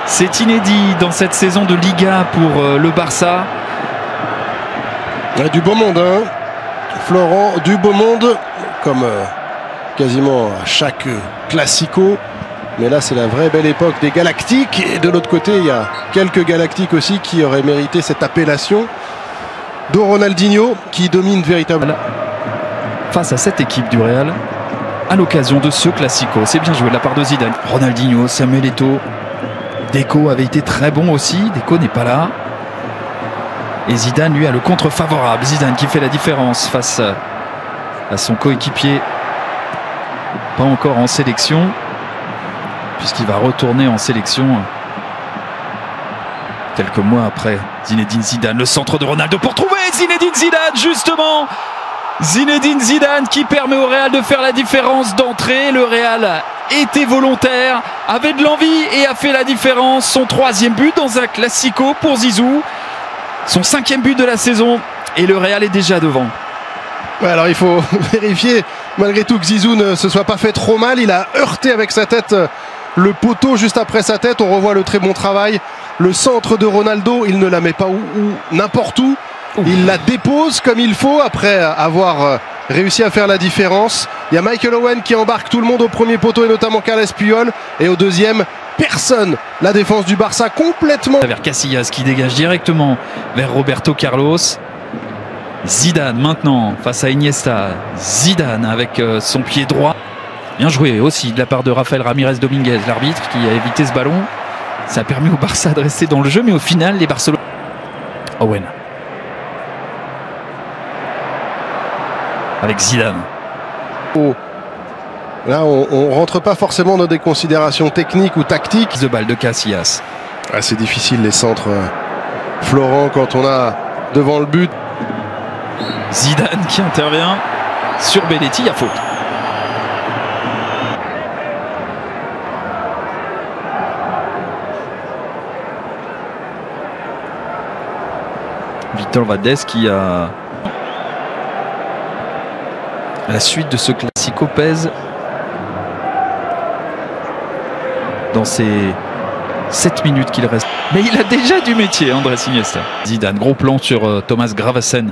C'est inédit dans cette saison de Liga pour le Barça. Du beau monde, hein, Florent, du beau monde, comme quasiment à chaque classico. Mais là, c'est la vraie belle époque des Galactiques. Et de l'autre côté, il y a quelques Galactiques aussi qui auraient mérité cette appellation. Dont Ronaldinho, qui domine véritablement. Face à cette équipe du Real, à l'occasion de ce classico. C'est bien joué de la part de Zidane. Ronaldinho, Samuel Eto'o. Deco avait été très bon aussi. Deco n'est pas là. Et Zidane, lui, a le contre favorable. Zidane qui fait la différence face à son coéquipier. Pas encore en sélection, puisqu'il va retourner en sélection quelques mois après Zinedine Zidane. Le centre de Ronaldo pour trouver Zinedine Zidane, justement. Zinedine Zidane qui permet au Real de faire la différence d'entrée. Le Real était volontaire, avait de l'envie et a fait la différence. Son 3e but dans un classico pour Zizou. Son 5e but de la saison et le Real est déjà devant. Ouais, alors il faut vérifier malgré tout que Zizou ne se soit pas fait trop mal. Il a heurté avec sa tête le poteau juste après sa tête. On revoit le très bon travail. Le centre de Ronaldo, il ne la met pas n'importe où. Il la dépose comme il faut après avoir réussi à faire la différence. Il y a Michael Owen qui embarque tout le monde au premier poteau et notamment Carles Puyol. Et au deuxième, personne. La défense du Barça complètement. Vers Casillas qui dégage directement vers Roberto Carlos. Zidane maintenant face à Iniesta. Zidane avec son pied droit. Bien joué aussi de la part de Rafael Ramirez Dominguez, l'arbitre qui a évité ce ballon. Ça a permis au Barça de rester dans le jeu, mais au final, les Barcelonais. Owen. Avec Zidane. Là, on rentre pas forcément dans des considérations techniques ou tactiques. De balle de Casillas. Ah, c'est difficile les centres, Florent, quand on a devant le but. Zidane qui intervient sur Belletti, il y a faute. Victor Valdés qui a... À la suite de ce classico pèse dans ces 7 minutes qu'il reste. Mais il a déjà du métier, Andrés Iniesta. Zidane, gros plan sur Thomas Gravesen.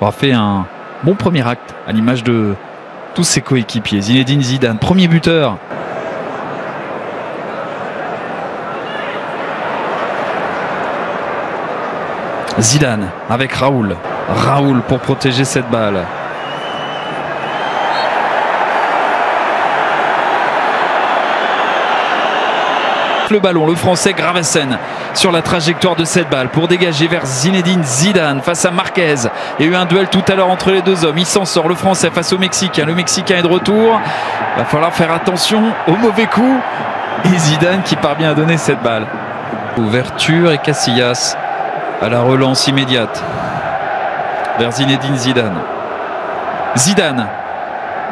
A fait un bon premier acte à l'image de tous ses coéquipiers. Zinedine Zidane, premier buteur. Zidane avec Raoul. Raoul pour protéger cette balle. Le ballon, le français Gravesen sur la trajectoire de cette balle pour dégager vers Zinedine Zidane face à Marquez. Il y a eu un duel tout à l'heure entre les deux hommes. Il s'en sort, le français face au Mexicain. Le Mexicain est de retour. Il va falloir faire attention au mauvais coup. Et Zidane qui parvient à donner cette balle. Ouverture et Casillas à la relance immédiate vers Zinedine Zidane. Zidane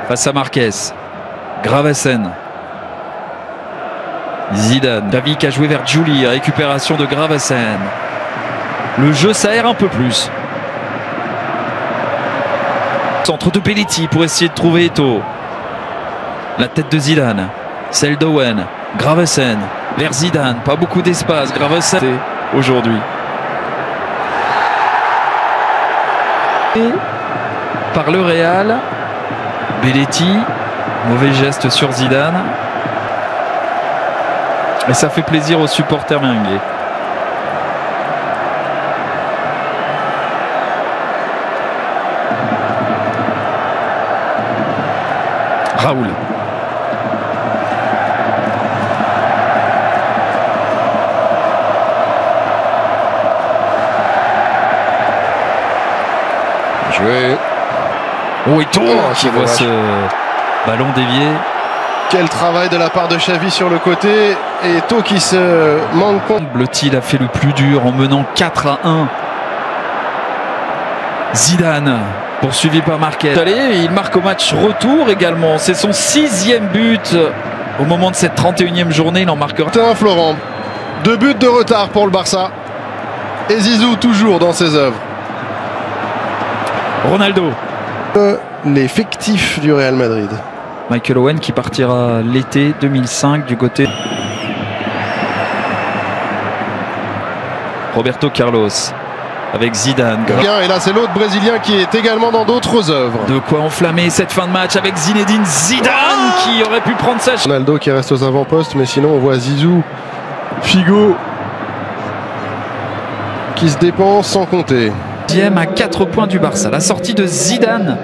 face à Marquez. Gravesen. Zidane, David qui a joué vers Juli, récupération de Gravesen. Le jeu s'aère un peu plus. Centre de Belletti pour essayer de trouver Eto'o. La tête de Zidane, celle d'Owen, Gravesen vers Zidane, pas beaucoup d'espace. Gravesen aujourd'hui. Et par le Real, Belletti, mauvais geste sur Zidane. Et ça fait plaisir aux supporters merengues. Raoul. Joué. Oh, Eto'o qui voit ce ballon dévié. Quel travail de la part de Xavi sur le côté. Et Eto'o qui se manque compte. Bleutil a fait le plus dur en menant 4-1. Zidane poursuivi par Marquez. Allez, il marque au match retour également. C'est son 6e but au moment de cette 31e journée. Il en marquera. Florent. 2 buts de retard pour le Barça. Et Zizou toujours dans ses œuvres. Ronaldo. L'effectif du Real Madrid. Michael Owen qui partira l'été 2005 du côté. Roberto Carlos avec Zidane. Et là c'est l'autre Brésilien qui est également dans d'autres œuvres. De quoi enflammer cette fin de match avec Zinedine Zidane qui aurait pu prendre sa chance. Ronaldo qui reste aux avant-postes, mais sinon on voit Zizou, Figo qui se dépense sans compter. À 4 points du Barça, la sortie de Zidane